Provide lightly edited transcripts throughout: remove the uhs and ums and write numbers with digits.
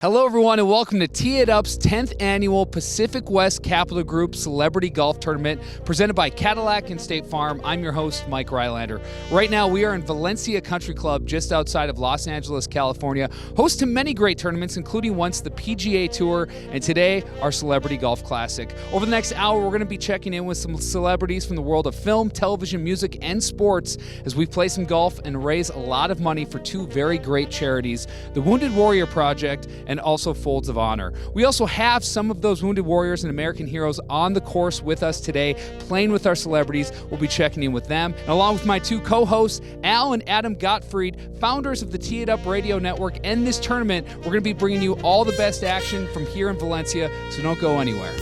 Hello, everyone, and welcome to Tee It Up's 10th annual Pacific West Capital Group Celebrity Golf Tournament presented by Cadillac and State Farm. I'm your host, Mike Rylander. Right now, we are in Valencia Country Club just outside of Los Angeles, California, host to many great tournaments, including once the PGA Tour, and today, our Celebrity Golf Classic. Over the next hour, we're going to be checking in with some celebrities from the world of film, television, music, and sports as we play some golf and raise a lot of money for two very great charities, the Wounded Warrior Project and also Folds of Honor. We also have some of those Wounded Warriors and American heroes on the course with us today, playing with our celebrities. We'll be checking in with them. And along with my two co-hosts, Al and Adam Gottfried, founders of the Tee It Up Radio Network and this tournament, we're going to be bringing you all the best action from here in Valencia, so don't go anywhere.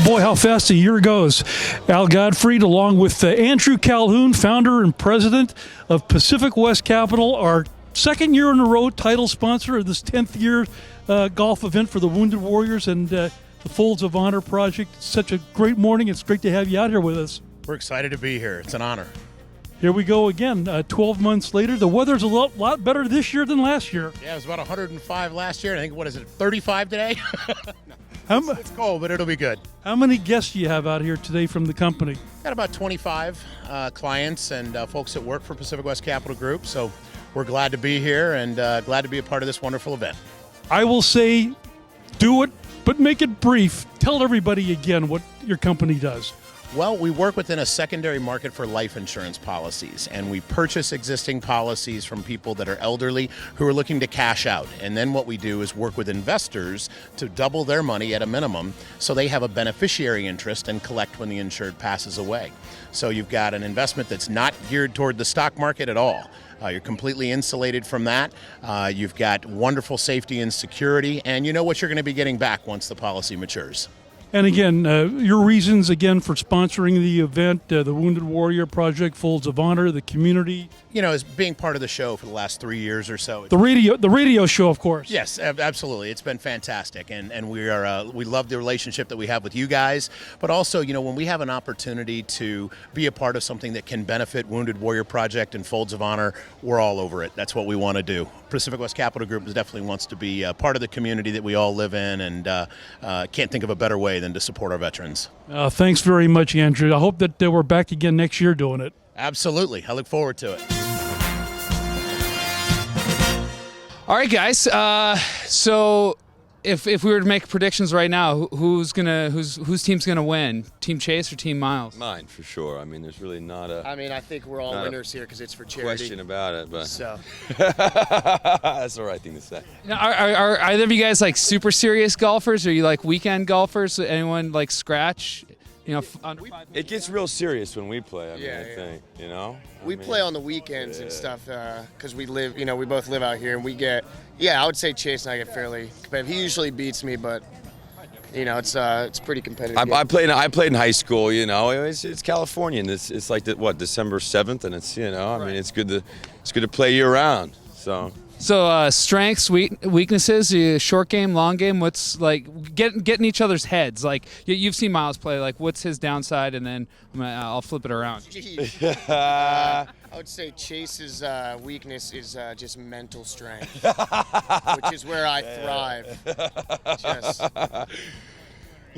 Boy, how fast a year goes. Al Gottfried, along with Andrew Calhoun, founder and president of Pacific West Capital, our second year in a row title sponsor of this 10th year golf event for the Wounded Warriors and the Folds of Honor Project. It's such a great morning. It's great to have you out here with us. We're excited to be here. It's an honor. Here we go again, 12 months later. The weather's a lot better this year than last year. Yeah, it was about 105 last year. I think, what is it, 35 today? It's cold, but it'll be good. How many guests do you have out here today from the company? Got about 25 clients and folks that work for Pacific West Capital Group, so we're glad to be here and glad to be a part of this wonderful event. I will say, do it, but make it brief. Tell everybody again what your company does. Well, we work within a secondary market for life insurance policies, and we purchase existing policies from people that are elderly who are looking to cash out. And then what we do is work with investors to double their money at a minimum so they have a beneficiary interest and collect when the insured passes away. So you've got an investment that's not geared toward the stock market at all. You're completely insulated from that. You've got wonderful safety and security, and you know what you're going to be getting back once the policy matures. And again, your reasons again for sponsoring the event, the Wounded Warrior Project, Folds of Honor, the community. You know, as being part of the show for the last 3 years or so. The radio show, of course. Yes, absolutely. It's been fantastic, and we love the relationship that we have with you guys. But also, you know, when we have an opportunity to be a part of something that can benefit Wounded Warrior Project and Folds of Honor, we're all over it. That's what we want to do. Pacific West Capital Group definitely wants to be part of the community that we all live in, and can't think of a better way than to support our veterans. Thanks very much, Andrew. I hope that we're back again next year doing it. Absolutely. I look forward to it. All right, guys. So if we were to make predictions right now, whose team's gonna win? Team Chase or Team Miles? Mine, for sure. I mean, there's really not a I mean, I think we're all winners here because it's for charity. question about it, but So, that's the right thing to say. Now, are either of you guys like super serious golfers? Or are you like weekend golfers? Anyone like scratch? You know, It gets real serious when we play. I mean, Yeah, I think, you know. we play on the weekends and stuff because we live, we both live out here, and we get, I would say Chase and I get fairly competitive. He usually beats me, but it's pretty competitive. I played in high school. You know, it's California, and it's like December 7th, and it's I mean, it's good to play year round. So strengths, weaknesses, short game, long game. What's like getting each other's heads? Like you've seen Miles play. Like what's his downside, and then I'll flip it around. I would say Chase's weakness is just mental strength, which is where I thrive. Just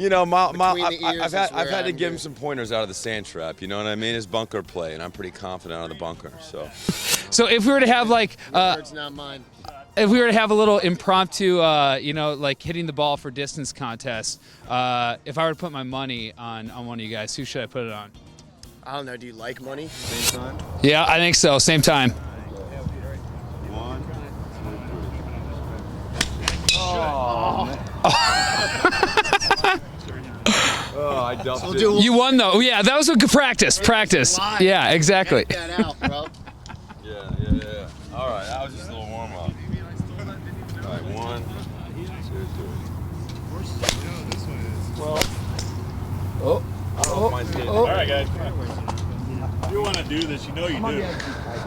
I've had to give him some pointers out of the sand trap. You know what I mean? His bunker play, and I'm pretty confident out of the bunker. So if we were to have like words, not mine. If we were to have a little impromptu, like hitting the ball for distance contest, if I were to put my money on one of you guys, who should I put it on? I don't know. Do you like money? Same time? Yeah, I think so. Same time. 1, 2, 3. Oh, I dumped it. You won though. Yeah, that was a good practice. Yeah, exactly. Get that out, bro. Yeah. All right, that was just a little warm up. All right, 1, 2, 3. All right, guys. If you want to do this, you know you do.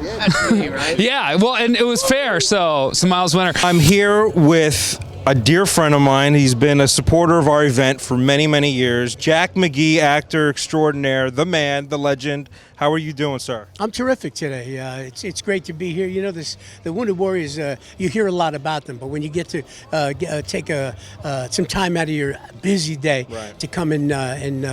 That's me, right? Yeah, well, and it was fair. So Miles winner. I'm here with a dear friend of mine. He's been a supporter of our event for many, many years. Jack McGee, actor extraordinaire, the man, the legend. How are you doing, sir? I'm terrific today. It's great to be here. You know, the Wounded Warriors, you hear a lot about them, but when you get to take some time out of your busy day to come in and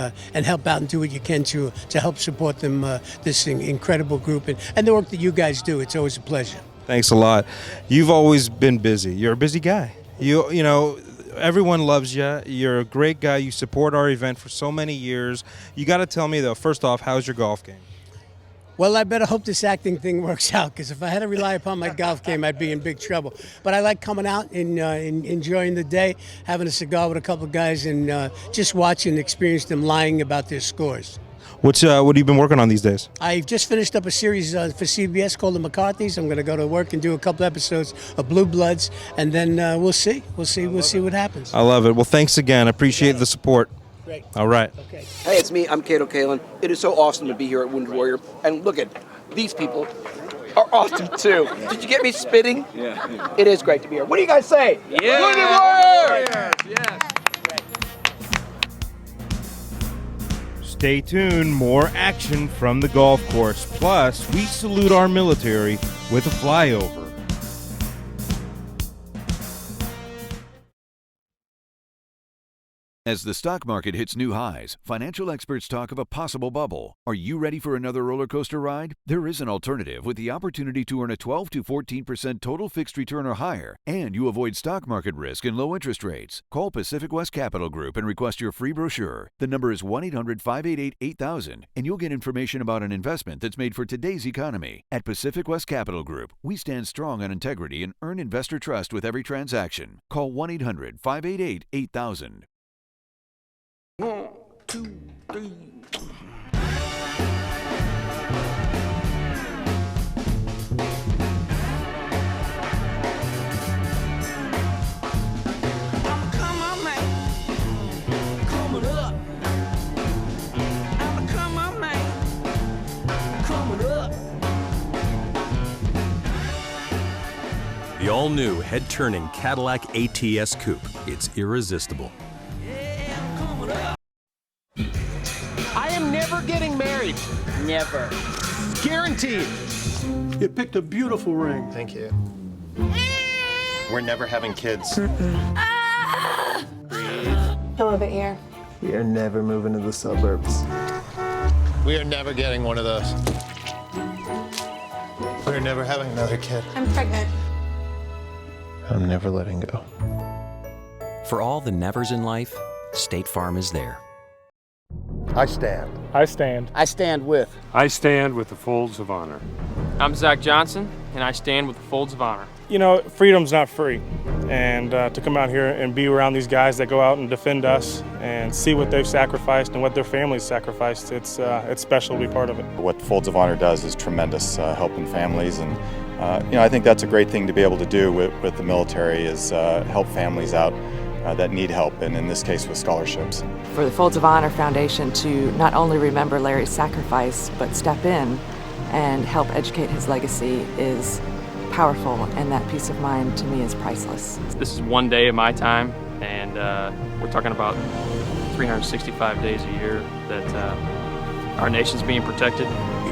help out and do what you can to help support them, this incredible group, and the work that you guys do, it's always a pleasure. Thanks a lot. You've always been busy. You're a busy guy. You know, everyone loves you. You're a great guy. You support our event for so many years. You got to tell me, though, first off, how's your golf game? Well, I better hope this acting thing works out, because if I had to rely upon my golf game, I'd be in big trouble. But I like coming out and enjoying the day, having a cigar with a couple of guys, and just watching and experience them lying about their scores. What have you been working on these days? I've just finished up a series for CBS called The McCarthys. I'm going to go to work and do a couple episodes of Blue Bloods, and then we'll see. We'll see what happens. I love it. Well, thanks again. Appreciate the support. Great. All right. Okay. Hey, it's me. I'm Cato Kalin. It is so awesome to be here at Wounded Warrior. And look at these people are awesome too. Did you get me spitting? Yeah. It is great to be here. What do you guys say? Yeah. Wounded Warrior! Yes. Stay tuned. More action from the golf course. Plus, we salute our military with a flyover. As the stock market hits new highs, financial experts talk of a possible bubble. Are you ready for another roller coaster ride? There is an alternative with the opportunity to earn a 12 to 14% total fixed return or higher, and you avoid stock market risk and low interest rates. Call Pacific West Capital Group and request your free brochure. The number is 1-800-588-8000, and you'll get information about an investment that's made for today's economy. At Pacific West Capital Group, we stand strong on integrity and earn investor trust with every transaction. Call 1-800-588-8000. 1, 2, 3. The all-new head-turning Cadillac ATS Coupe. It's irresistible. I am never getting married. Never. Guaranteed. You picked a beautiful ring. Thank you. We're never having kids. I'm a bit here. We are never moving to the suburbs. We are never getting one of those. We're never having another kid. I'm pregnant. I'm never letting go. For all the nevers in life, State Farm is there. I stand. I stand. I stand with. I stand with the Folds of Honor. I'm Zach Johnson, and I stand with the Folds of Honor. You know, freedom's not free. And to come out here and be around these guys that go out and defend us and see what they've sacrificed and what their families sacrificed, it's special to be part of it. What Folds of Honor does is tremendous, helping families. And I think that's a great thing to be able to do with the military is help families out that need help, and in this case with scholarships. For the Folds of Honor Foundation to not only remember Larry's sacrifice, but step in and help educate his legacy is powerful, and that peace of mind to me is priceless. This is one day of my time, and we're talking about 365 days a year that our nation's being protected.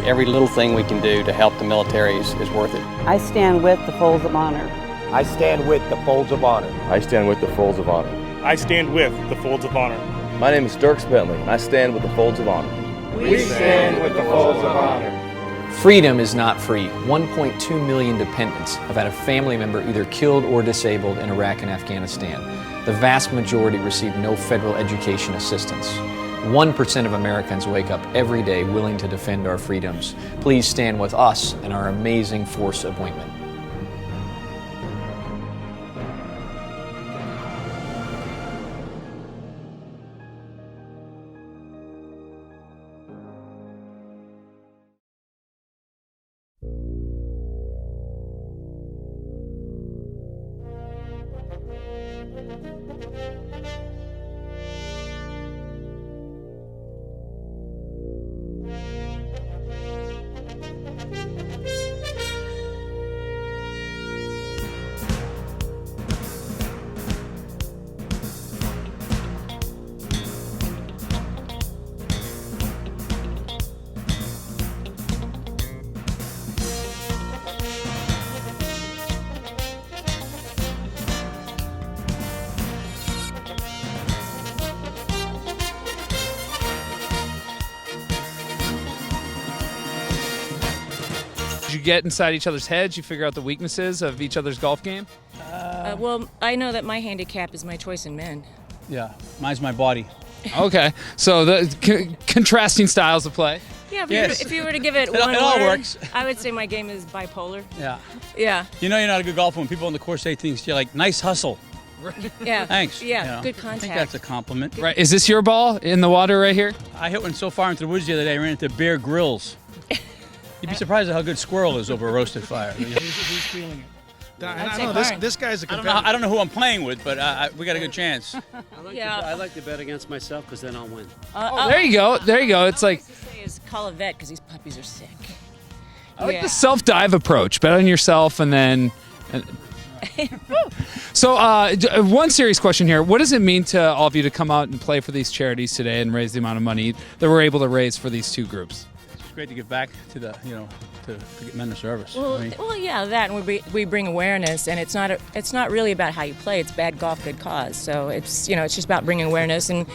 Every little thing we can do to help the military is worth it. I stand with the Folds of Honor. I stand with the Folds of Honor. I stand with the Folds of Honor. I stand with the Folds of Honor. My name is Dirk Bentley, and I stand with the Folds of Honor. We stand with the Folds of Honor. Freedom is not free. 1.2 million dependents have had a family member either killed or disabled in Iraq and Afghanistan. The vast majority receive no federal education assistance. 1% of Americans wake up every day willing to defend our freedoms. Please stand with us and our amazing force appointment. Did you get inside each other's heads? You figure out the weaknesses of each other's golf game? Well, I know that my handicap is my choice in men. Yeah, mine's my body. Okay, so the contrasting styles of play. Yeah, Yes. if you were to give it It one all word, works. I would say my game is bipolar. Yeah. Yeah. You know you're not a good golfer when people on the course say things to you like, nice hustle. Yeah. Thanks. Yeah, You know, good I contact. think that's a compliment. Right, is this your ball in the water right here? I hit one so far into the woods the other day, I ran into Bear Grylls. You'd be surprised at how good squirrel is over a roasted fire. Who's feeling it? I take don't know, part. this guy's a I don't competitor. know who I'm playing with, but we got a good chance. Yeah. I like to bet against myself because then I'll win. There you go. There you go. It's like Say is call a vet because these puppies are sick. I like the self-dive approach. Bet on yourself and then. So, one serious question here: what does it mean to all of you to come out and play for these charities today and raise the amount of money that we're able to raise for these two groups? It's great to give back to the, to get men of service. Well, yeah, that, and we bring awareness, and it's not really about how you play. It's bad golf, good cause. So it's it's just about bringing awareness and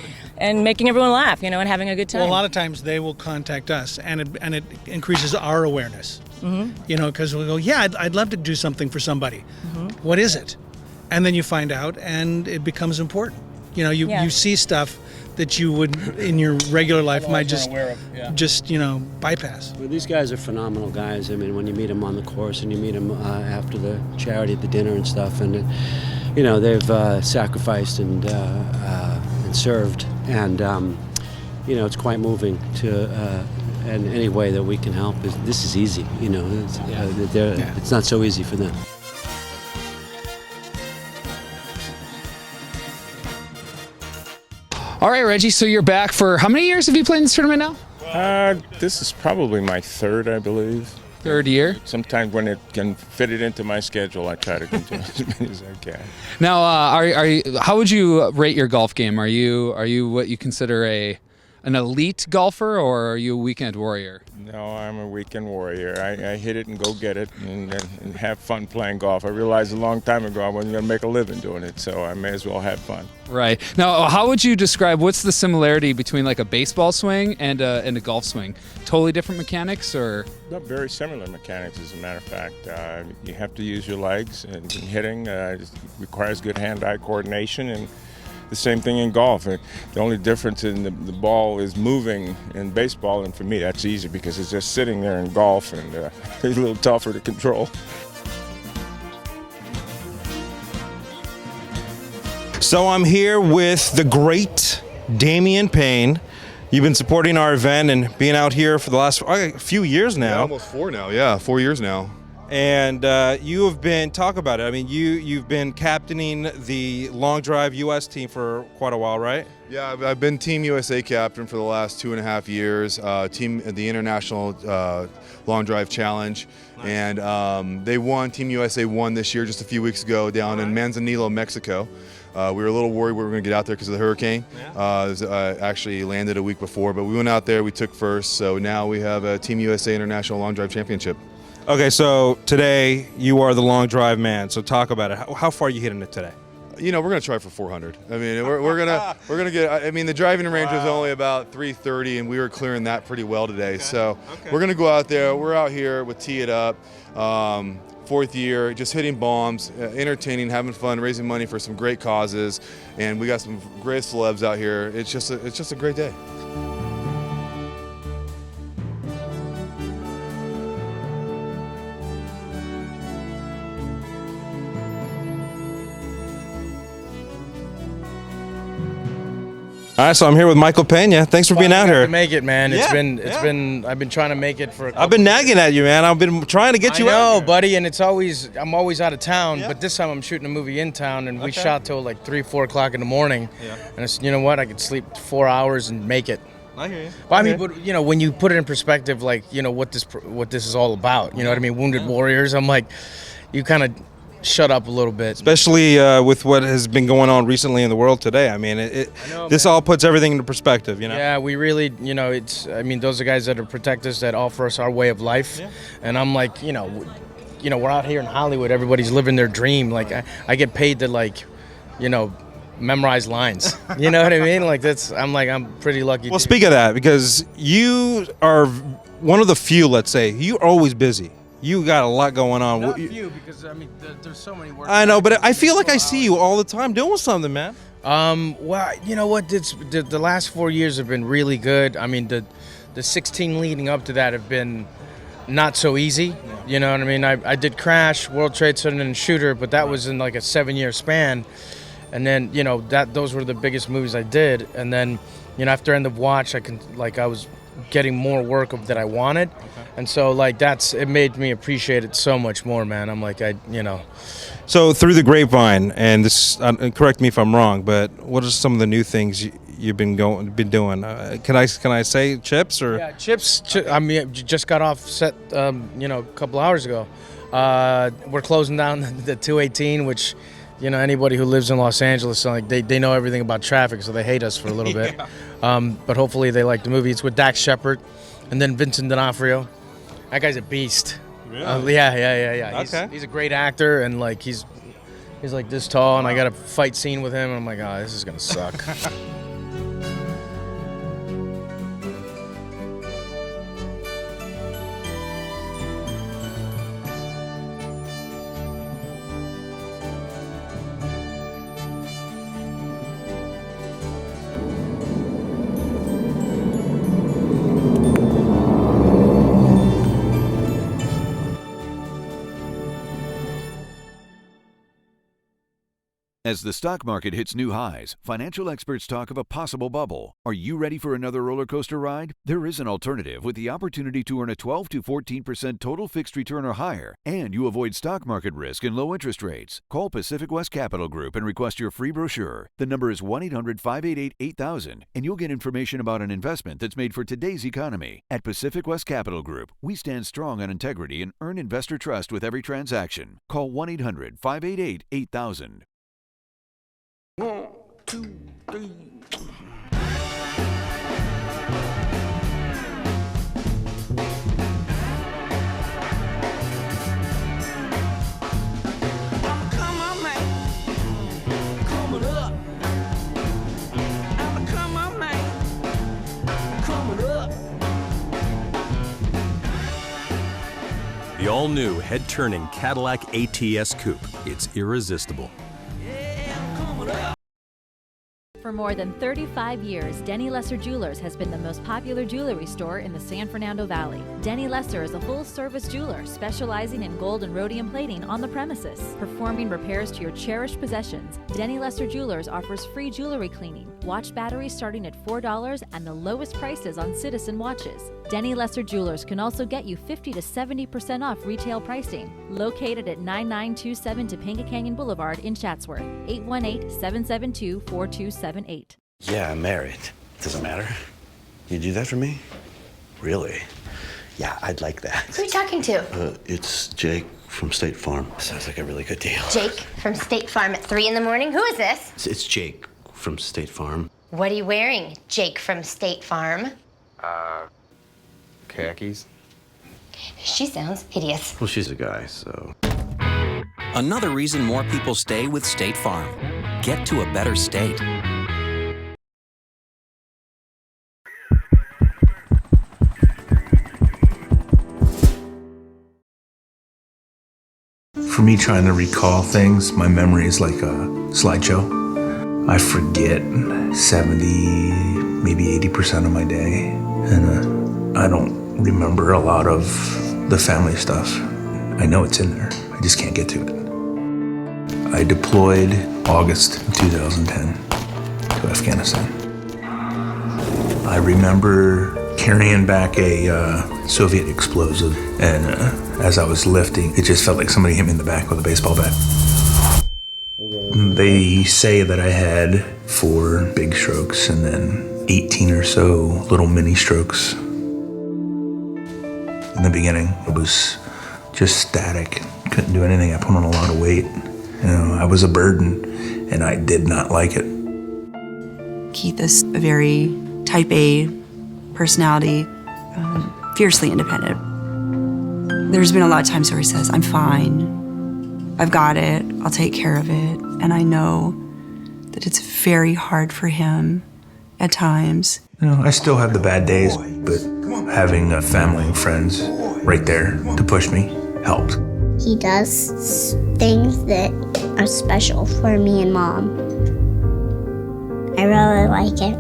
making everyone laugh, and having a good time. Well, a lot of times they will contact us, and it increases our awareness. Mm-hmm. Because we'll go, yeah, I'd love to do something for somebody. Mm-hmm. What is it? And then you find out, and it becomes important. You see stuff that you would in your regular life might just bypass. Well, these guys are phenomenal guys. I mean, when you meet them on the course and you meet them after the charity at the dinner and stuff, and they've sacrificed and served, and it's quite moving to. And any way that we can help this is easy. It's not so easy for them. All right, Reggie. So you're back for how many years have you played in this tournament now? This is probably my third, I believe. Third year. Sometimes when it can fit it into my schedule, I try to go to as many as I can. Now, are you? How would you rate your golf game? Are you what you consider an elite golfer, or are you a weekend warrior? No, I'm a weekend warrior. I hit it and go get it and have fun playing golf. I realized a long time ago I wasn't going to make a living doing it, so I may as well have fun. Right. Now, how would you describe, what's the similarity between like a baseball swing and a golf swing? Totally different mechanics, or? No, very similar mechanics, as a matter of fact. You have to use your legs, and hitting requires good hand-eye coordination, and the same thing in golf. The only difference in the ball is moving in baseball, and for me that's easy because it's just sitting there in golf, and it's a little tougher to control. So I'm here with the great Damian Payne. You've been supporting our event and being out here for the last few years now. Yeah, almost 4 now. Yeah, 4 years now. And you have been, talk about it. I mean, you've been captaining the long drive U.S. team for quite a while, right? Yeah, I've been Team USA captain for the last 2.5 years. The International Long Drive Challenge, nice. And they won. Team USA won this year just a few weeks ago down in Manzanillo, Mexico. We were a little worried we were going to get out there because of the hurricane. Yeah. It was, actually landed a week before, but we went out there. We took first, so now we have a Team USA International Long Drive Championship. Okay, so today you are the long drive man. So talk about it. How far are you hitting it today? You know, we're gonna try for 400. I mean, we're gonna get. I mean, the driving range was only about 330, and we were clearing that pretty well today. Okay. So we're gonna go out there. We're out here with Tee It Up, 4th year, just hitting bombs, entertaining, having fun, raising money for some great causes, and we got some great celebs out here. It's just a great day. All right, so I'm here with Michael Pena. Thanks for being out here. Make it, man. Yeah, It's been. I've been trying to make it for. I've been nagging at you, man. I've been trying to get you out. I know, buddy, and I'm always out of town. Yeah. But this time I'm shooting a movie in town, and we shot till like 3-4 o'clock in the morning. Yeah. And it's, you know what? I could sleep 4 hours and make it. I hear you. But I mean, but, you know, when you put it in perspective, like, you know, what this is all about. You know what I mean? Wounded warriors. I'm like, you kind of shut up a little bit, especially with what has been going on recently in the world today. I mean, this all puts everything into perspective, you know. Yeah, we really, you know, I mean, those are guys that protect us, that offer us our way of life. Yeah. And I'm like, you know, we're out here in Hollywood, everybody's living their dream. Like, I get paid to, like, you know, memorize lines. You know what I mean? Like, I'm pretty lucky. Well, speak of that, because you are one of the few, let's say, you're always busy. You got a lot going on. Not few, because I mean, there's so many work. I know, but I feel like I see you all the time doing something, man. Well, you know what? The last 4 years have been really good. I mean, the 16 leading up to that have been not so easy. Yeah. You know what I mean? I did Crash, World Trade Center, and Shooter, but that was in like a 7-year span. And then, you know, those were the biggest movies I did. And then, you know, after End of Watch, I was getting more work that I wanted. Okay. And so, like, it made me appreciate it so much more, man. I'm like, you know. So through the grapevine, and this, correct me if I'm wrong, but what are some of the new things you've been doing? Can I say Chips or? Yeah, Chips. I mean, just got off set, you know, a couple hours ago. We're closing down the 218, which, you know, anybody who lives in Los Angeles, like, they know everything about traffic, so they hate us for a little bit. But hopefully they like the movie. It's with Dax Shepard, and then Vincent D'Onofrio. That guy's a beast. Really? Yeah. He's a great actor, and like he's like this tall, and I got a fight scene with him, and I'm like, oh, this is gonna suck. As the stock market hits new highs, financial experts talk of a possible bubble. Are you ready for another roller coaster ride? There is an alternative with the opportunity to earn a 12 to 14% total fixed return or higher, and you avoid stock market risk and low interest rates. Call Pacific West Capital Group and request your free brochure. The number is 1-800-588-8000, and you'll get information about an investment that's made for today's economy. At Pacific West Capital Group, we stand strong on integrity and earn investor trust with every transaction. Call 1-800-588-8000. 1, 2, 3. The all-new head-turning Cadillac ATS Coupe. It's irresistible. For more than 35 years, Denny Lesser Jewelers has been the most popular jewelry store in the San Fernando Valley. Denny Lesser is a full-service jeweler specializing in gold and rhodium plating on the premises, performing repairs to your cherished possessions. Denny Lesser Jewelers offers free jewelry cleaning, watch batteries starting at $4, and the lowest prices on Citizen watches. Denny Lesser Jewelers can also get you 50 to 70% off retail pricing. Located at 9927 Topanga Canyon Boulevard in Chatsworth, 818-772-4278. Yeah, I'm married. Does it matter? You do that for me? Really? Yeah, I'd like that. Who are you talking to? It's Jake from State Farm. Sounds like a really good deal. Jake from State Farm at 3 in the morning? Who is this? It's Jake from State Farm. What are you wearing, Jake from State Farm? Khakis. She sounds hideous. Well, she's a guy, so. Another reason more people stay with State Farm. Get to a better state. For me, trying to recall things, my memory is like a slideshow. I forget 70, maybe 80% of my day. And I don't remember a lot of the family stuff. I know it's in there, I just can't get to it. I deployed August 2010 to Afghanistan. I remember carrying back a Soviet explosive, and as I was lifting, it just felt like somebody hit me in the back with a baseball bat. They say that I had 4 big strokes and then 18 or so little mini strokes. In the beginning, it was just static. Couldn't do anything. I put on a lot of weight. You know, I was a burden, and I did not like it. Keith is a very type A personality, fiercely independent. There's been a lot of times where he says, I'm fine, I've got it, I'll take care of it. And I know that it's very hard for him at times. You know, I still have the bad days, but having a family and friends right there to push me helped. He does things that are special for me and Mom. I really like it.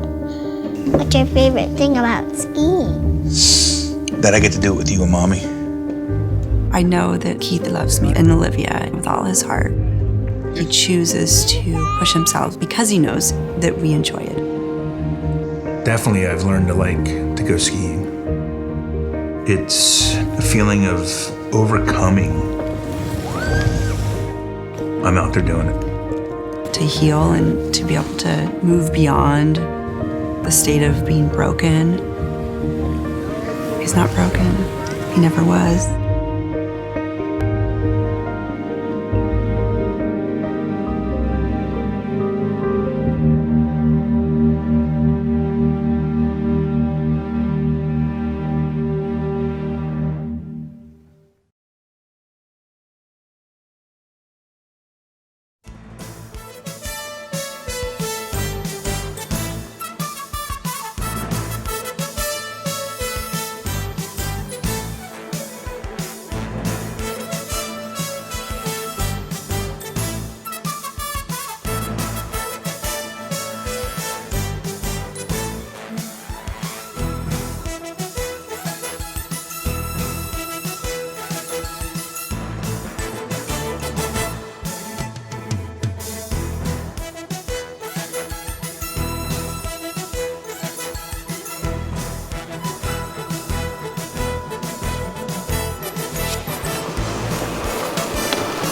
What's your favorite thing about skiing? That I get to do it with you and Mommy. I know that Keith loves me and Olivia with all his heart. He chooses to push himself because he knows that we enjoy it. Definitely, I've learned to like to go skiing. It's a feeling of overcoming. I'm out there doing it. To heal and to be able to move beyond the state of being broken. He's not broken. He never was.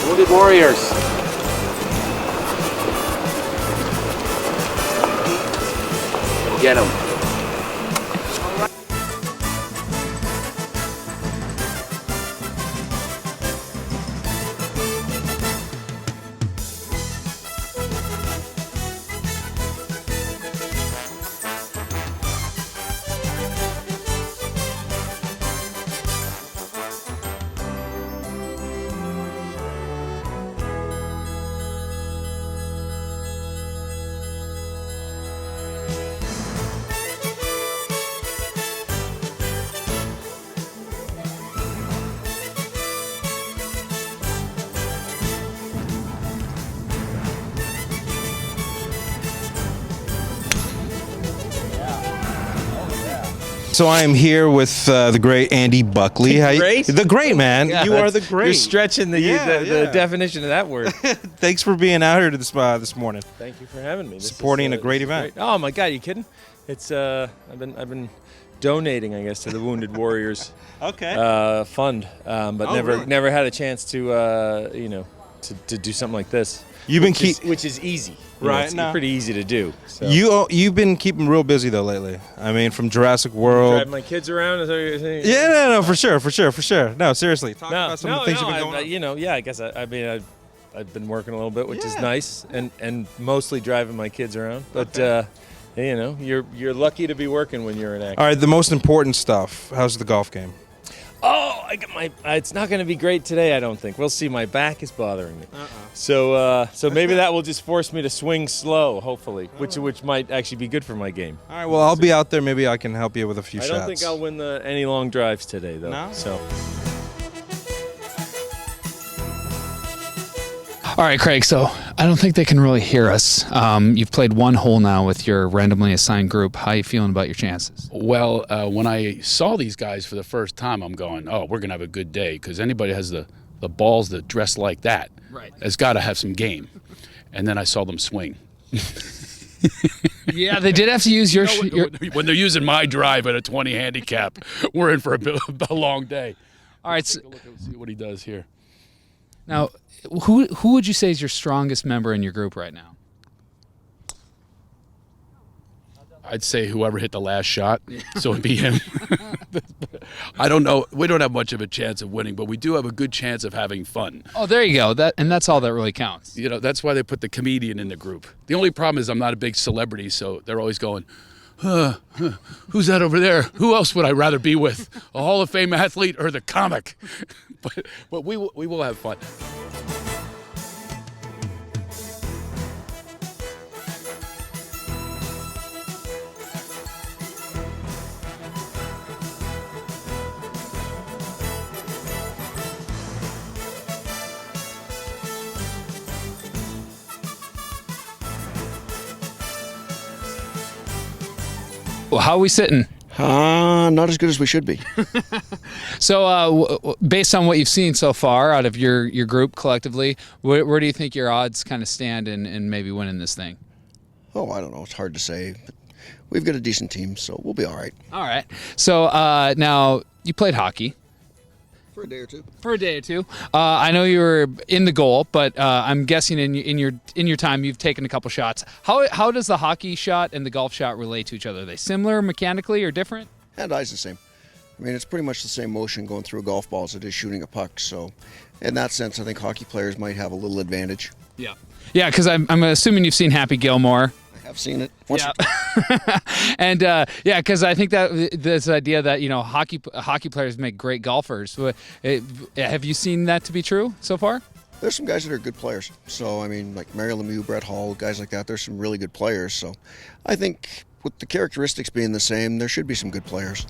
Wounded warriors. Get them. so I am here with the great Andy Buckley. The great man. Yeah, you are the great. You're stretching the definition of that word. Thanks for being out here this morning. Thank you for having me. Supporting a great event. Great. Oh my God, you kidding? It's I've been donating, I guess, to the Wounded Warriors fund, but never had a chance to to do something like this. Which is easy, right? It's pretty easy to do. So. You've been keeping real busy though lately. I mean, from Jurassic World. Driving my kids around. Is that what you're saying? Yeah, no, for sure. No, seriously. Talk about some of the things you've been going on. I guess I've been working a little bit, which is nice, and mostly driving my kids around. But you're lucky to be working when you're an actor. All right, the most important stuff. How's the golf game? Oh, I got it's not going to be great today, I don't think. We'll see. My back is bothering me. So maybe that will just force me to swing slow, hopefully, which might actually be good for my game. All right, well, I'll be out there. Maybe I can help you with a few shots. I don't think I'll win any long drives today, though. No? So. All right, Craig, so I don't think they can really hear us. You've played one hole now with your randomly assigned group. How are you feeling about your chances? Well, when I saw these guys for the first time, I'm going, oh, we're going to have a good day, because anybody has the balls that dress like that has got to have some game. And then I saw them swing. Yeah, they did have to use your... When they're using my drive at a 20 handicap, we're in for a long day. All right. Take a look and see what he does here. Now, who would you say is your strongest member in your group right now? I'd say whoever hit the last shot, so it'd be him. I don't know. We don't have much of a chance of winning, but we do have a good chance of having fun. Oh, there you go. That's all that really counts. That's why they put the comedian in the group. The only problem is I'm not a big celebrity, so they're always going, who's that over there? Who else would I rather be with? A Hall of Fame athlete or the comic? But we will have fun. Well, how are we sitting? Not as good as we should be. So, based on what you've seen so far out of your group collectively, where do you think your odds kind of stand in maybe winning this thing? Oh, I don't know. It's hard to say. But we've got a decent team, so we'll be all right. All right. So, now, you played hockey. For a day or two. For a day or two. I know you were in the goal, but I'm guessing in your time you've taken a couple shots. How does the hockey shot and the golf shot relate to each other? Are they similar mechanically or different? Hand-eye's the same. I mean, it's pretty much the same motion going through a golf ball as it is shooting a puck. So, in that sense, I think hockey players might have a little advantage. Yeah. Yeah, because I'm assuming you've seen Happy Gilmore. I've seen it once. Yeah. And because I think that this idea that hockey players make great golfers. Have you seen that to be true so far? There's some guys that are good players. So I mean, like Mary Lemieux, Brett Hall, guys like that. There's some really good players. So I think with the characteristics being the same, there should be some good players.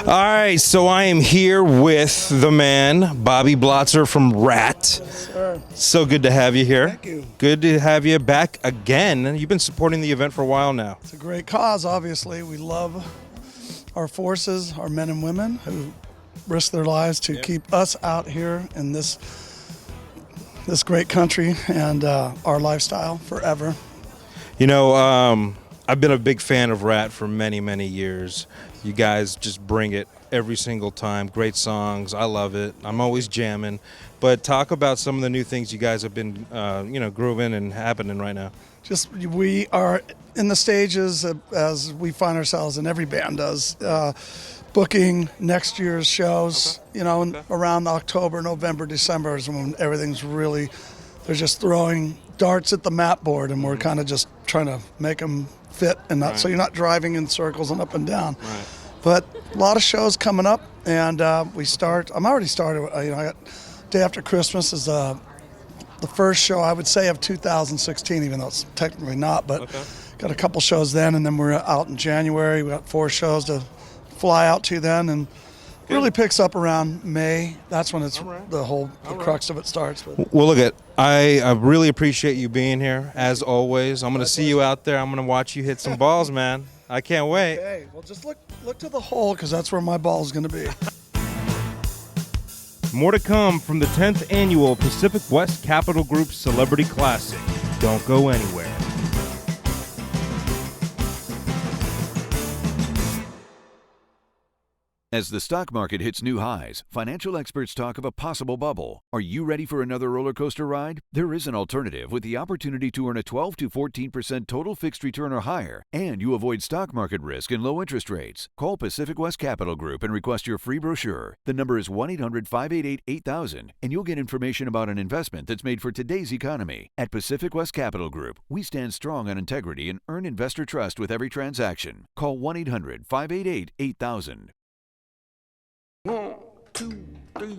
All right, so I am here with the man, Bobby Blotzer from Rat. Yes, sir. So good to have you here. Thank you. Good to have you back again. You've been supporting the event for a while now. It's a great cause, obviously. We love our forces, our men and women who risk their lives to keep us out here in this great country and our lifestyle forever. I've been a big fan of Rat for many, many years. You guys just bring it every single time. Great songs. I love it. I'm always jamming. But talk about some of the new things you guys have been, grooving and happening right now. We are in the stages as we find ourselves, and every band does, booking next year's shows. Around October, November, December is when everything's really, they're just throwing darts at the map board, and we're kind of just trying to make them fit and not so you're not driving in circles and up and down. Right. But a lot of shows coming up, and I'm already started. I got day after Christmas is the first show I would say of 2016, even though it's technically not. But got a couple shows then, and then we're out in January. We got 4 shows to fly out to then, and really picks up around May. That's when it's the crux of it starts. But. Well, look, I really appreciate you being here, as always. I'm going to see you out there. I'm going to watch you hit some balls, man. I can't wait. Okay, well, just look to the hole, because that's where my ball is going to be. More to come from the 10th Annual Pacific West Capital Group Celebrity Classic. Don't go anywhere. As the stock market hits new highs, financial experts talk of a possible bubble. Are you ready for another roller coaster ride? There is an alternative with the opportunity to earn a 12 to 14% total fixed return or higher, and you avoid stock market risk and low interest rates. Call Pacific West Capital Group and request your free brochure. The number is 1-800-588-8000, and you'll get information about an investment that's made for today's economy. At Pacific West Capital Group, we stand strong on integrity and earn investor trust with every transaction. Call 1-800-588-8000. 1, 2, 3.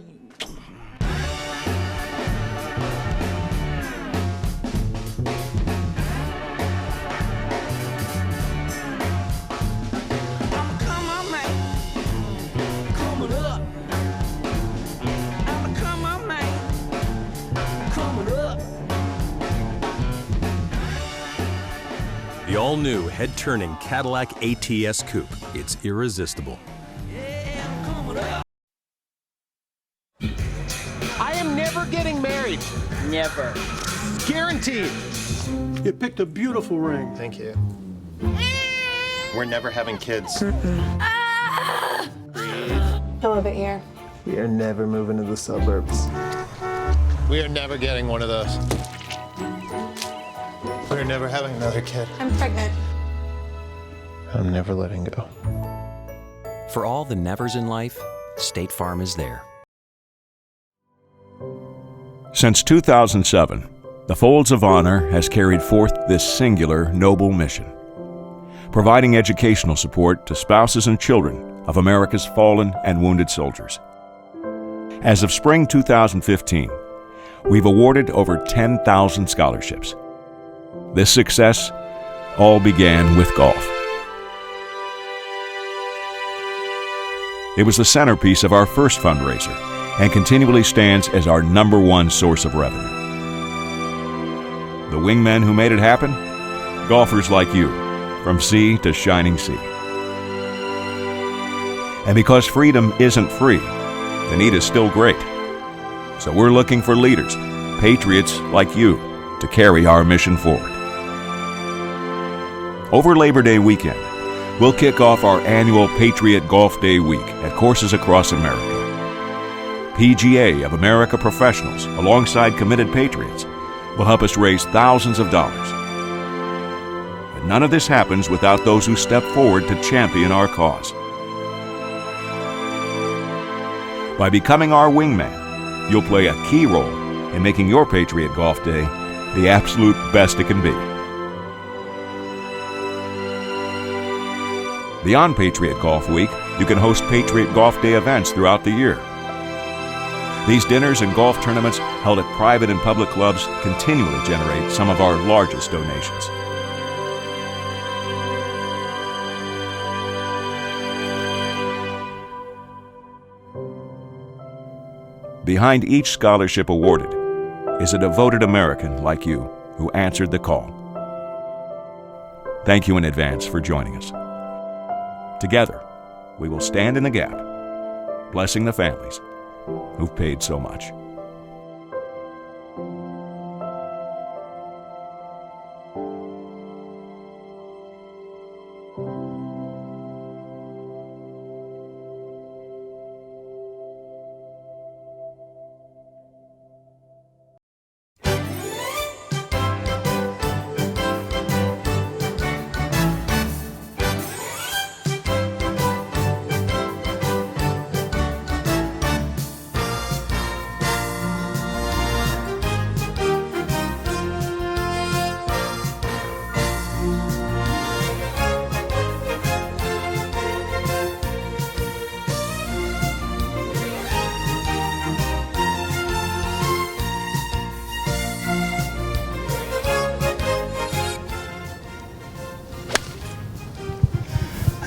The all-new head-turning Cadillac ATS Coupe. It's irresistible. I am never getting married. Never. Guaranteed. You picked a beautiful ring. Thank you. We're never having kids. Come over here. We are never moving to the suburbs. We are never getting one of those. We're never having another kid. I'm pregnant. I'm never letting go. For all the nevers in life, State Farm is there. Since 2007, the Folds of Honor has carried forth this singular, noble mission, providing educational support to spouses and children of America's fallen and wounded soldiers. As of spring 2015, we've awarded over 10,000 scholarships. This success all began with golf. It was the centerpiece of our first fundraiser and continually stands as our #1 source of revenue. The wingmen who made it happen? Golfers like you, from sea to shining sea. And because freedom isn't free, the need is still great. So we're looking for leaders, patriots like you, to carry our mission forward. Over Labor Day weekend, we'll kick off our annual Patriot Golf Day Week at courses across America. PGA of America professionals, alongside committed patriots, will help us raise thousands of dollars. But none of this happens without those who step forward to champion our cause. By becoming our wingman, you'll play a key role in making your Patriot Golf Day the absolute best it can be. Beyond Patriot Golf Week, you can host Patriot Golf Day events throughout the year. These dinners and golf tournaments held at private and public clubs continually generate some of our largest donations. Behind each scholarship awarded is a devoted American like you who answered the call. Thank you in advance for joining us. Together, we will stand in the gap, blessing the families who've paid so much.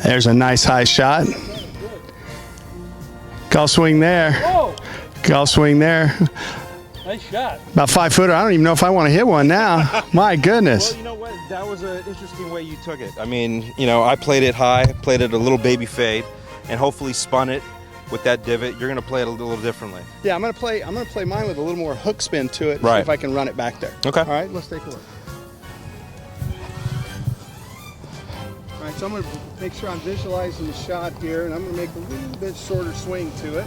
There's a nice high shot. Golf swing there. Whoa! Golf swing there. Nice shot. About 5-footer. I don't even know if I want to hit one now. My goodness. Well, you know what? That was an interesting way you took it. I mean, you know, I played it high, played it a little baby fade, and hopefully spun it with that divot. You're going to play it a little differently. Yeah, I'm gonna play mine with a little more hook spin to it. Right. See if I can run it back there. Okay. All right, let's take a look. All right, so I'm gonna make sure I'm visualizing the shot here, and I'm gonna make a little bit shorter swing to it.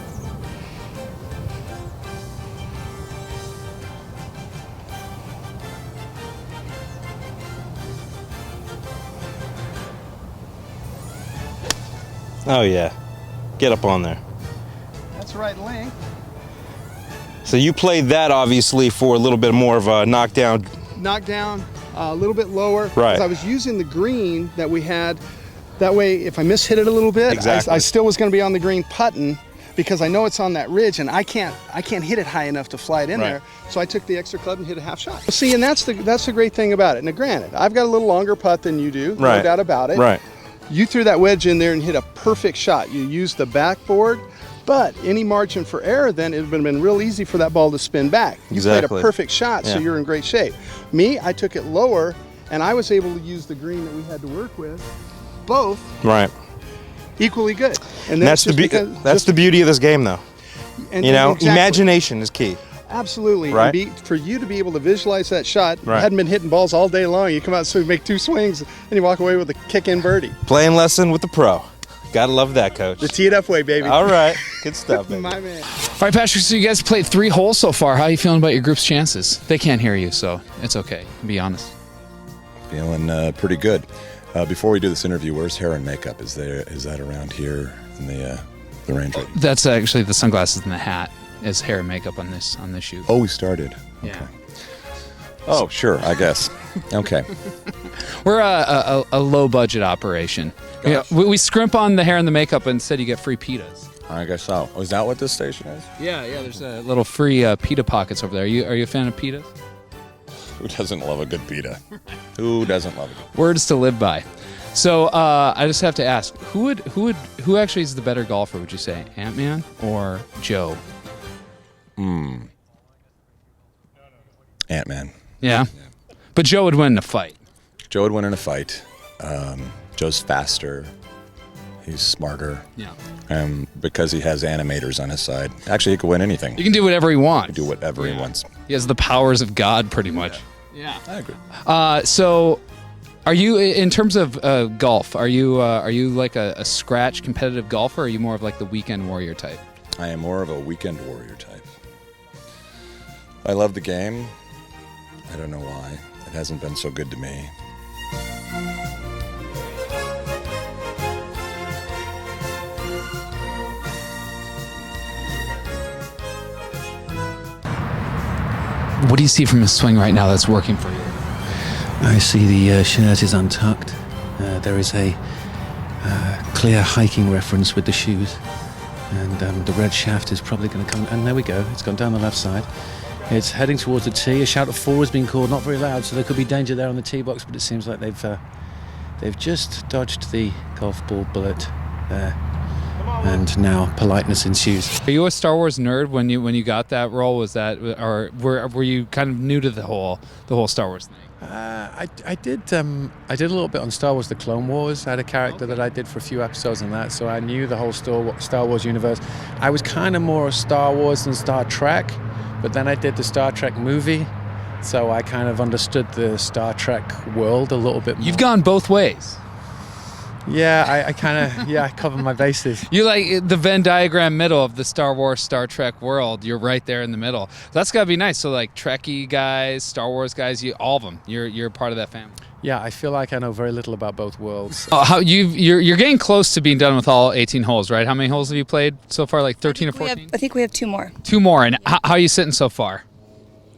Oh, yeah. Get up on there. That's right length. So you played that, obviously, for a little bit more of a knockdown. Knock down a little bit lower. Right. Because I was using the green that we had. That way, if I mishit it a little bit, Exactly. I still was going to be on the green putting because I know it's on that ridge and I can't hit it high enough to fly it in Right. there. So I took the extra club and hit a half shot. See, and that's the great thing about it. Now, granted, I've got a little longer putt than you do, no Right. doubt about it. Right. You threw that wedge in there and hit a perfect shot. You used the backboard, but any margin for error, then it would have been real easy for that ball to spin back. You played Exactly. a perfect shot, so Yeah. you're in great shape. Me, I took it lower, and I was able to use the green that we had to work with, both Right. equally good. And That's the that's the beauty of this game, though. And- You know, exactly. imagination is key. Absolutely. Right. And for you to be able to visualize that shot, you Right. hadn't been hitting balls all day long. You come out and make two swings, and you walk away with a kick-in birdie. Playing lesson with the pro. Gotta love that, coach. The tee it up way, baby. All right. Good stuff, baby. My man. All right, Patrick, so you guys played 3 holes so far. How are you feeling about your group's chances? They can't hear you, so it's okay. Be honest. Feeling pretty good. Before we do this interview, where's hair and makeup? Is that around here in the range? Right? That's actually the sunglasses and the hat as hair and makeup on this shoot. Oh, we started. Yeah. Oh, sure. I guess. Okay. We're a low budget operation. Yeah, we scrimp on the hair and the makeup, and instead you get free pitas. I guess so. Oh, is that what this station is? Yeah. There's a little free pita pockets over there. Are you a fan of pitas? Who doesn't love a good pita? Who doesn't love a good Words to live by. So I just have to ask, who actually is the better golfer? Would you say Ant-Man or Joe? Ant-Man. Yeah. But Joe would win in a fight. Joe would win in a fight. Joe's faster. He's smarter. Yeah. And because he has animators on his side, actually he could win anything. He can do whatever he wants. He can do whatever he wants. He has the powers of God, pretty much. Yeah, I agree. So, are you, in terms of golf, are you like a scratch competitive golfer, or are you more of like the weekend warrior type? I am more of a weekend warrior type. I love the game. I don't know why. It hasn't been so good to me. What do you see from his swing right now that's working for you? I see the shirt is untucked. There is a clear hiking reference with the shoes. And the red shaft is probably going to come. And there we go. It's gone down the left side. It's heading towards the tee. A shout of 4 has been called, not very loud, so there could be danger there on the tee box, but it seems like they've just dodged the golf ball bullet there. And now politeness ensues. Are you a Star Wars nerd when you got that role? Was that, or were you kind of new to the whole Star Wars thing? I did a little bit on Star Wars: The Clone Wars. I had a character that I did for a few episodes on that, so I knew the whole Star Wars universe. I was kind of more Star Wars than Star Trek, but then I did the Star Trek movie, so I kind of understood the Star Trek world a little bit more. You've gone both ways. Yeah, I kind of I cover my bases. You like the Venn diagram middle of the Star Wars, Star Trek world. You're right there in the middle. That's gotta be nice. So like Trekkie guys, Star Wars guys, all of them. You're part of that family. Yeah, I feel like I know very little about both worlds. You're getting close to being done with all 18 holes, right? How many holes have you played so far? Like 13 or 14? I think we have 2 more. 2 more. And how are you sitting so far?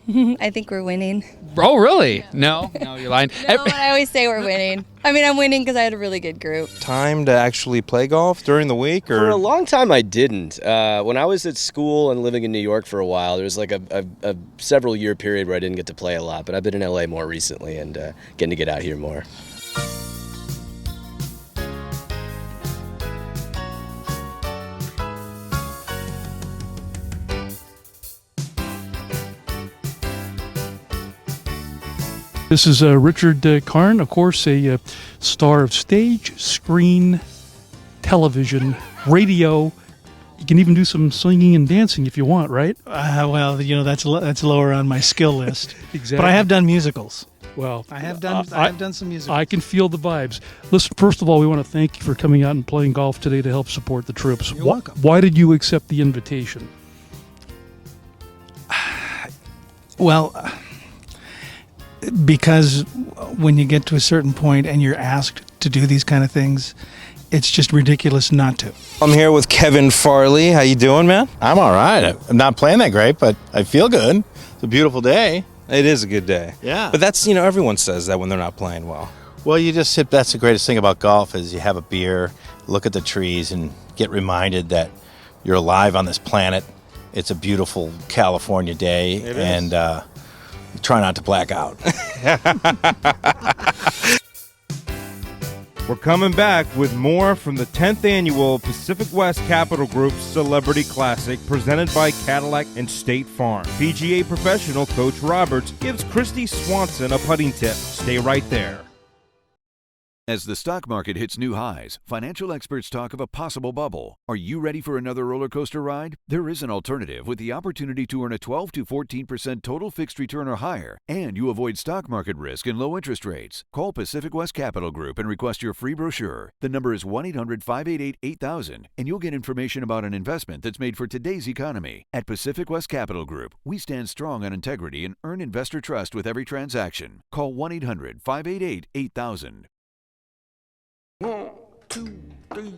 I think we're winning. Oh, really? No, you're lying. No, I always say we're winning. I mean, I'm winning because I had a really good group. Time to actually play golf during the week, or For a long time I didn't. When I was at school and living in New York for a while, there was like a several year period where I didn't get to play a lot. But I've been in LA more recently and getting to get out here more. This is Richard Karn, of course, a star of stage, screen, television, radio. You can even do some singing and dancing if you want, right? Well, that's lower on my skill list. Exactly. But I have done musicals. Well, I have done some musicals. I can feel the vibes. Listen, first of all, we want to thank you for coming out and playing golf today to help support the troops. You're welcome. Why did you accept the invitation? Well, because when you get to a certain point and you're asked to do these kind of things, it's just ridiculous not to. I'm here with Kevin Farley. How you doing, man? I'm all right. I'm not playing that great, but I feel good. It's a beautiful day. It is a good day. Yeah. But that's, everyone says that when they're not playing well. Well, that's the greatest thing about golf is you have a beer, look at the trees, and get reminded that you're alive on this planet. It's a beautiful California day. It is. And try not to black out. We're coming back with more from the 10th annual Pacific West Capital Group Celebrity Classic presented by Cadillac and State Farm. PGA professional Coach Roberts gives Christy Swanson a putting tip. Stay right there. As the stock market hits new highs, financial experts talk of a possible bubble. Are you ready for another roller coaster ride? There is an alternative with the opportunity to earn a 12 to 14% total fixed return or higher, and you avoid stock market risk and low interest rates. Call Pacific West Capital Group and request your free brochure. The number is 1-800-588-8000, and you'll get information about an investment that's made for today's economy. At Pacific West Capital Group, we stand strong on integrity and earn investor trust with every transaction. Call 1-800-588-8000. 1, 2, 3.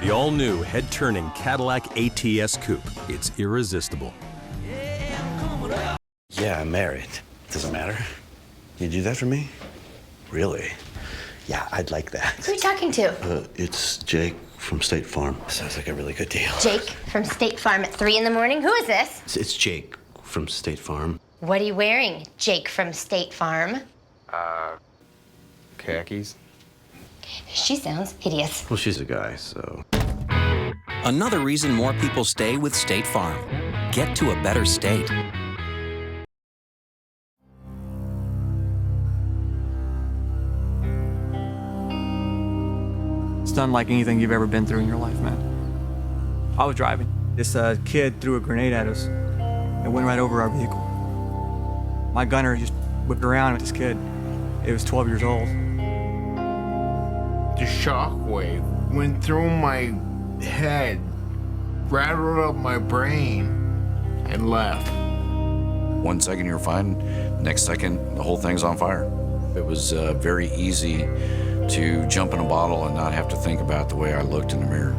The all-new head-turning Cadillac ATS Coupe. It's irresistible. Yeah, I'm married. Doesn't matter. You do that for me? Really? Yeah, I'd like that. Who are you talking to? It's Jake from State Farm. Sounds like a really good deal. Jake from State Farm at 3 in the morning? Who is this? It's Jake from State Farm. What are you wearing, Jake from State Farm? Khakis. She sounds hideous. Well, she's a guy, so. Another reason more people stay with State Farm. Get to a better state. It's unlike anything you've ever been through in your life, man. I was driving. This kid threw a grenade at us. It went right over our vehicle. My gunner just whipped around with this kid. It was 12 years old. The shockwave went through my head, rattled up my brain, and left. 1 second you're fine, next second the whole thing's on fire. It was very easy to jump in a bottle and not have to think about the way I looked in the mirror.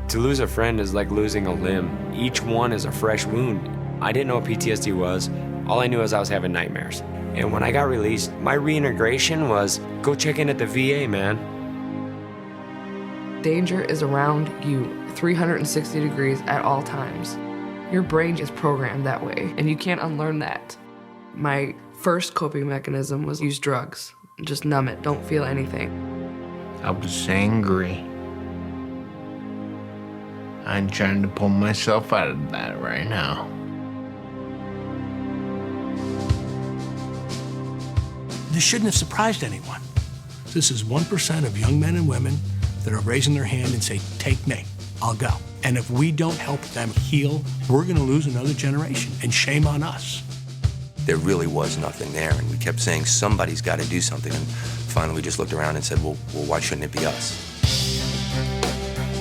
To lose a friend is like losing a limb. Each one is a fresh wound. I didn't know what PTSD was. All I knew is I was having nightmares. And when I got released, my reintegration was go check in at the VA, man. Danger is around you 360 degrees at all times. Your brain is programmed that way, and you can't unlearn that. My first coping mechanism was use drugs. Just numb it, don't feel anything. I was angry. I'm trying to pull myself out of that right now. This shouldn't have surprised anyone. This is 1% of young men and women that are raising their hand and say, take me, I'll go. And if we don't help them heal, we're gonna lose another generation, and shame on us. There really was nothing there, and we kept saying somebody's got to do something, and finally we just looked around and said, well, why shouldn't it be us?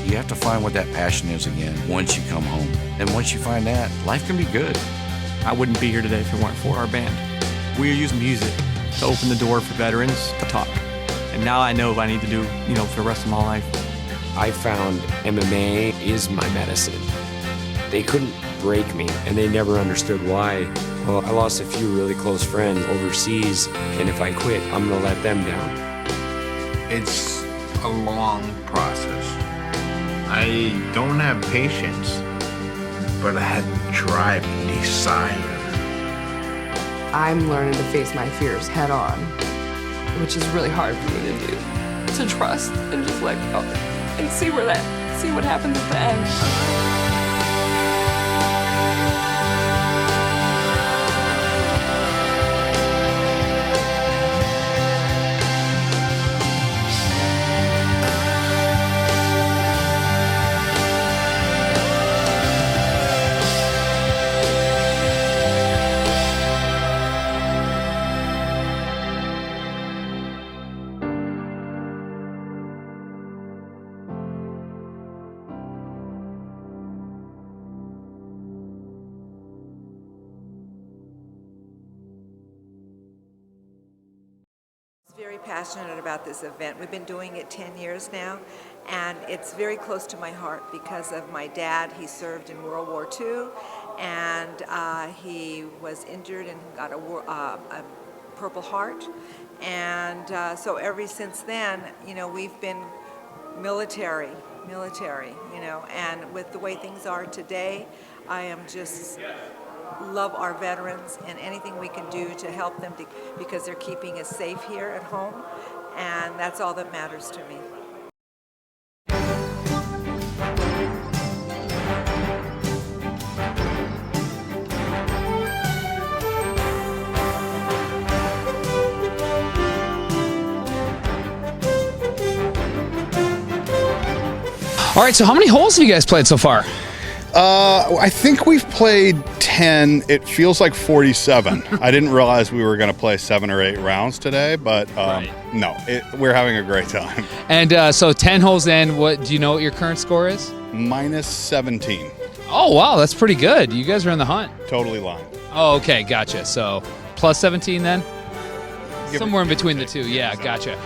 You have to find what that passion is again once you come home. And once you find that, life can be good. I wouldn't be here today if it weren't for our band. We use music to open the door for veterans to talk. And now I know what I need to do, for the rest of my life. I found MMA is my medicine. They couldn't break me, and they never understood why. Well, I lost a few really close friends overseas, and if I quit, I'm gonna let them down. It's a long process. I don't have patience, but I have drive and desire. I'm learning to face my fears head on, which is really hard for me to do. To trust and just let go and see what happens at the end. Very passionate about this event. We've been doing it 10 years now, and it's very close to my heart because of my dad. He served in World War II, and he was injured and got a Purple Heart. And so ever since then, you know, we've been military, you know, and with the way things are today, I am just love our veterans and anything we can do to help them because they're keeping us safe here at home, and that's all that matters to me. All right, so how many holes have you guys played so far? I think we've played 10. It feels like 47. I didn't realize we were going to play 7 or 8 rounds today, but no, we're having a great time. And so 10 holes in, what do you know what your current score is? Minus 17. Oh, wow, that's pretty good. You guys are in the hunt. Totally lying. Oh, okay, gotcha. So plus 17 then? Give Somewhere in between the two. Yeah, gotcha.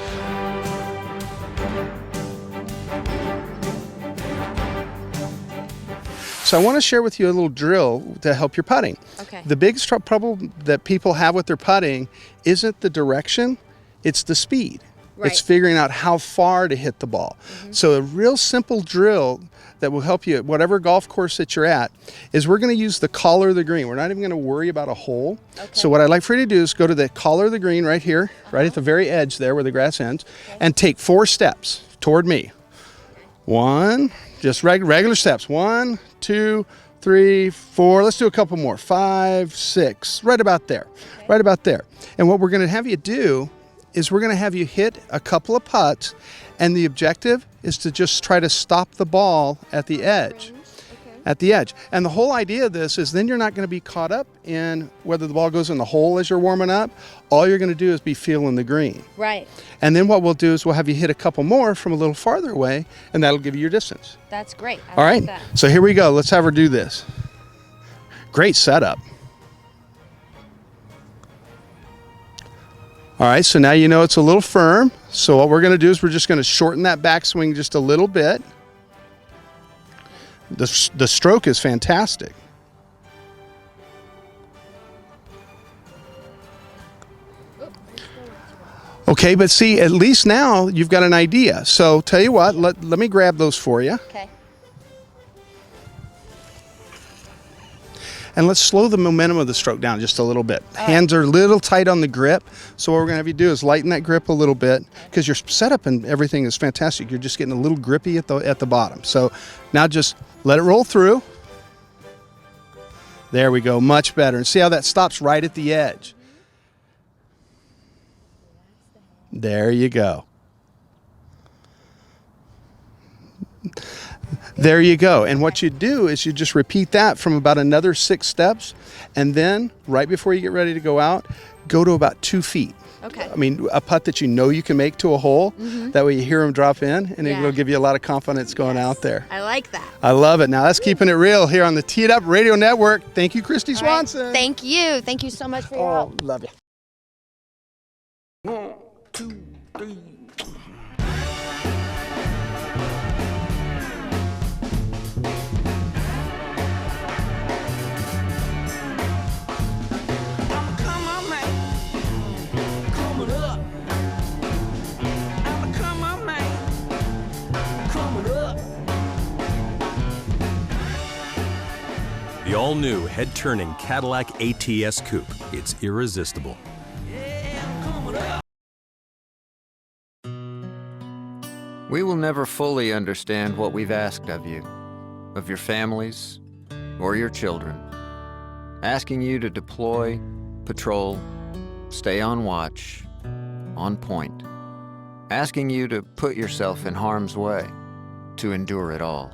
So I want to share with you a little drill to help your putting. Okay. The biggest problem that people have with their putting isn't the direction, it's the speed. Right. It's figuring out how far to hit the ball. So a real simple drill that will help you at whatever golf course that you're at is we're going to use the collar of the green. We're not even going to worry about a hole. So what I'd like for you to do is go to the collar of the green right here, right at the very edge there where the grass ends, and take 4 steps toward me. 1, just regular steps. 1, 2, 3, 4. Let's do a couple more. 5, 6. Right about there. Right about there. And what we're going to have you do is we're going to have you hit a couple of putts, and the objective is to just try to stop the ball at the edge. At the edge. And the whole idea of this is then you're not going to be caught up in whether the ball goes in the hole as you're warming up. All you're going to do is be feeling the green. Right. And then what we'll do is we'll have you hit a couple more from a little farther away, and that'll give you your distance. That's great. All right. So here we go. Let's have her do this. Great setup. All right, so now you know it's a little firm. So what we're going to do is we're just going to shorten that backswing just a little bit. The stroke is fantastic. Okay, but see, at least now you've got an idea. So tell you what, let me grab those for you. Okay. And let's slow the momentum of the stroke down just a little bit. Hands are a little tight on the grip. So what we're going to have you do is lighten that grip a little bit because your setup and everything is fantastic. You're just getting a little grippy at the bottom. So now just let it roll through. There we go, much better. And see how that stops right at the edge. There you go. There you go. And what you do is you just repeat that from about another 6 steps. And then right before you get ready to go out, go to about 2 feet. Okay. I mean, a putt that you know you can make to a hole. That way you hear them drop in, and it'll give you a lot of confidence going out there. I like that. I love it. Now that's keeping it real here on the Tee It Up Radio Network. Thank you, Christy Swanson. Thank you. Thank you so much for your help. Love you. 1, 2, 3. The all-new head-turning Cadillac ATS Coupe. It's irresistible. We will never fully understand what we've asked of you, of your families, or your children. Asking you to deploy, patrol, stay on watch, on point. Asking you to put yourself in harm's way, to endure it all.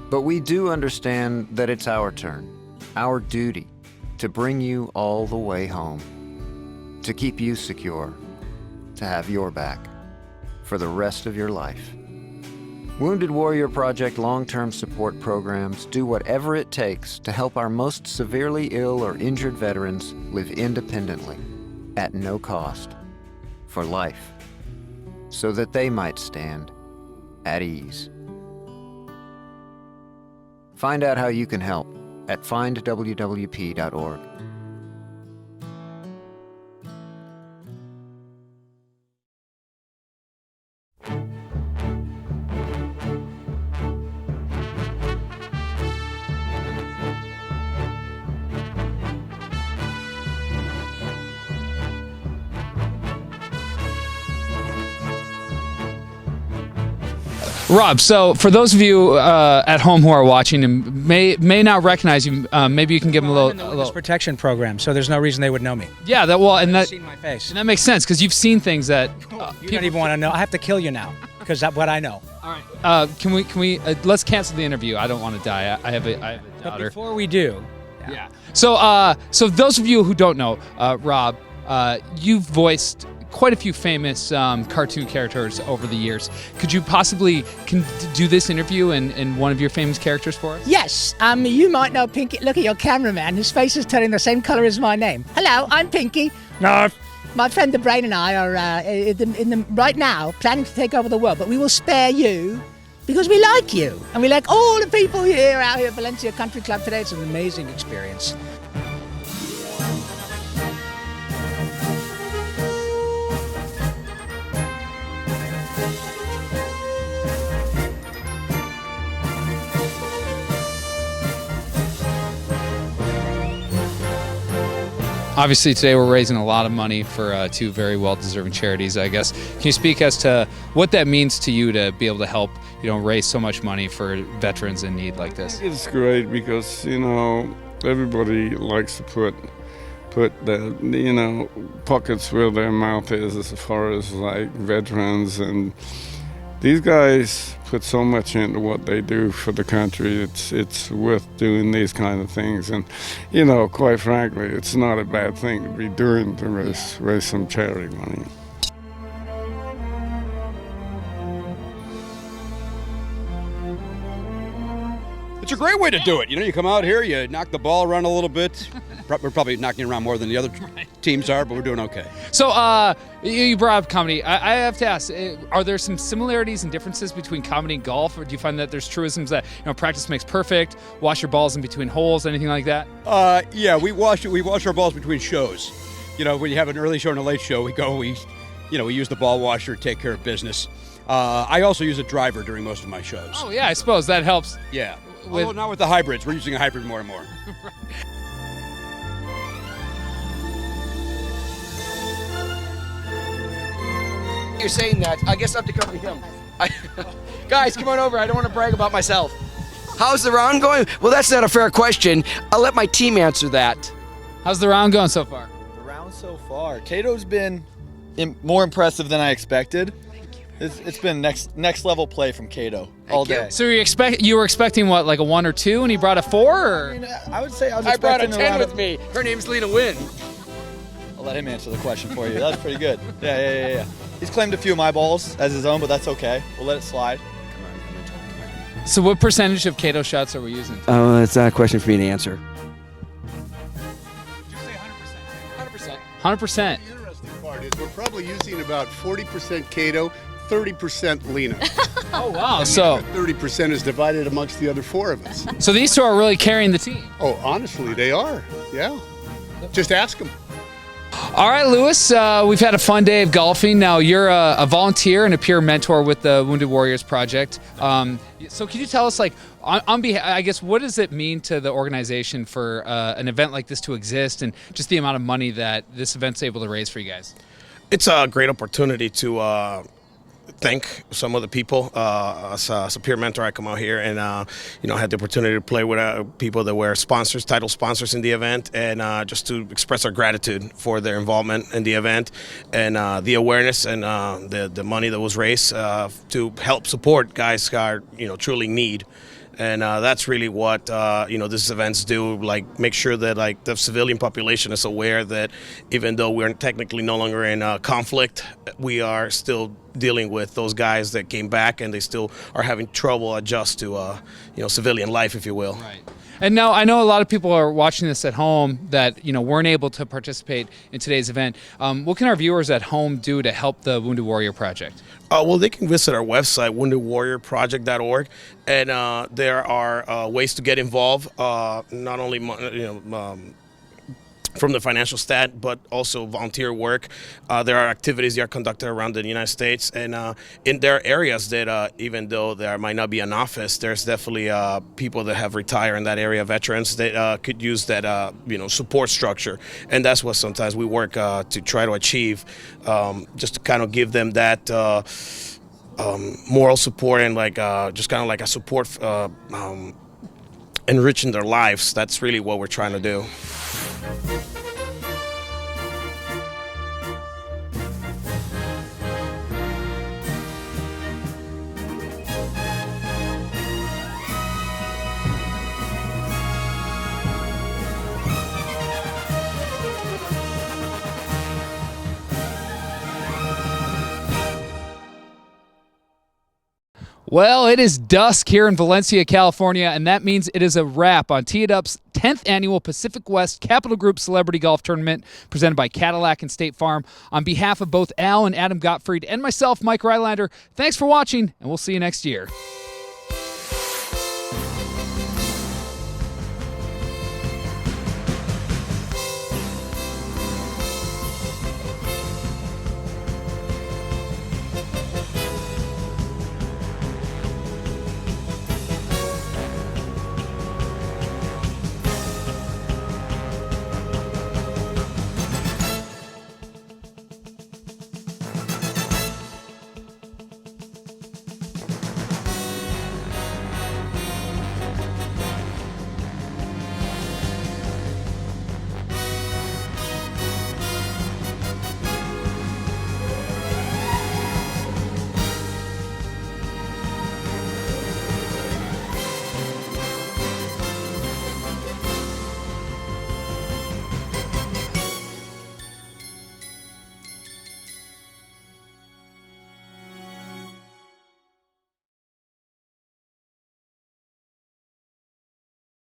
But we do understand that it's our turn, our duty, to bring you all the way home, to keep you secure, to have your back for the rest of your life. Wounded Warrior Project long-term support programs do whatever it takes to help our most severely ill or injured veterans live independently, at no cost, for life, so that they might stand at ease. Find out how you can help at findwwp.org. Rob, so for those of you at home who are watching and may not recognize you, maybe you can give them a I'm in the witness protection program, so there's no reason they would know me. Yeah, they've seen my face. And that makes sense because you've seen things that You don't even want to know. I have to kill you now because that's what I know. All right. Can we let's cancel the interview. I don't want to die. I have a But daughter. before we do, Yeah. So those of you who don't know, Rob, you've voiced quite a few famous cartoon characters over the years. Could you possibly do this interview in one of your famous characters for us? Yes, you might know Pinky. Look at your cameraman. His face is turning the same color as my name. Hello, I'm Pinky. No. My friend the Brain and I are right now planning to take over the world, but we will spare you because we like you. And we like all the people here out here at Valencia Country Club today. It's an amazing experience. Obviously, today we're raising a lot of money for two very well-deserving charities, I guess. Can you speak as to what that means to you to be able to help, raise so much money for veterans in need like this? It's great because, everybody likes to put the, pockets where their mouth is as far as like veterans, and these guys put so much into what they do for the country. It's worth doing these kind of things, and quite frankly, it's not a bad thing to be doing to raise some charity money. It's a great way to do it. You come out here, you knock the ball around a little bit. We're probably knocking it around more than the other teams are, but we're doing okay. So you brought up comedy. I have to ask, are there some similarities and differences between comedy and golf, or do you find that there's truisms that practice makes perfect, wash your balls in between holes, anything like that? Yeah, we wash our balls between shows. When you have an early show and a late show, we use the ball washer to take care of business. I also use a driver during most of my shows. Oh yeah, I suppose that helps. Yeah. Although now with the hybrids, we're using a hybrid more and more. You're saying that. I guess I have to come to him. Guys, come on over. I don't want to brag about myself. How's the round going? Well, that's not a fair question. I'll let my team answer that. How's the round going so far? The round so far, Cato's been more impressive than I expected. It's been next level play from Cato all day. So you were expecting what, like a 1 or 2, and he brought a 4? Or? I would say I was I brought a expecting 10 with me. Her name's Lena Wynn. I'll let him answer the question for you. That's pretty good. Yeah. He's claimed a few of my balls as his own, but that's okay. We'll let it slide. So what percentage of Cato shots are we using? Oh, that's not a question for me to answer. Just say 100%. 100%. The interesting part is we're probably using about 40% Cato, 30% Lena. Oh, wow. So 30% is divided amongst the other 4 of us. So these 2 are really carrying the team. Oh, honestly, they are. Yeah. Just ask them. All right, Lewis, we've had a fun day of golfing. Now, you're a volunteer and a peer mentor with the Wounded Warriors Project. So can you tell us, like, on behalf, I guess, what does it mean to the organization for an event like this to exist, and just the amount of money that this event's able to raise for you guys? It's a great opportunity to thank some of the people. As a peer mentor, I come out here and had the opportunity to play with people that were sponsors, title sponsors in the event, and just to express our gratitude for their involvement in the event and the awareness and the money that was raised to help support guys who are truly need. And that's really what these events do. Like, make sure that like the civilian population is aware that even though we're technically no longer in conflict, we are still dealing with those guys that came back, and they still are having trouble adjust to civilian life, if you will. Right. And now I know a lot of people are watching this at home that weren't able to participate in today's event. What can our viewers at home do to help the Wounded Warrior Project? Well, they can visit our website, woundedwarriorproject.org, and there are ways to get involved. Not only from the financial stat, but also volunteer work. There are activities that are conducted around the United States, and in there are areas that even though there might not be an office, there's definitely people that have retired in that area, veterans that could use that support structure, and that's what sometimes we work to try to achieve, just to kind of give them that moral support and just kind of like a support, enriching their lives. That's really what we're trying to do. Well, it is dusk here in Valencia, California, and that means it is a wrap on Tee It Up's 10th annual Pacific West Capital Group Celebrity Golf Tournament presented by Cadillac and State Farm. On behalf of both Al and Adam Gottfried and myself, Mike Rylander, thanks for watching, and we'll see you next year.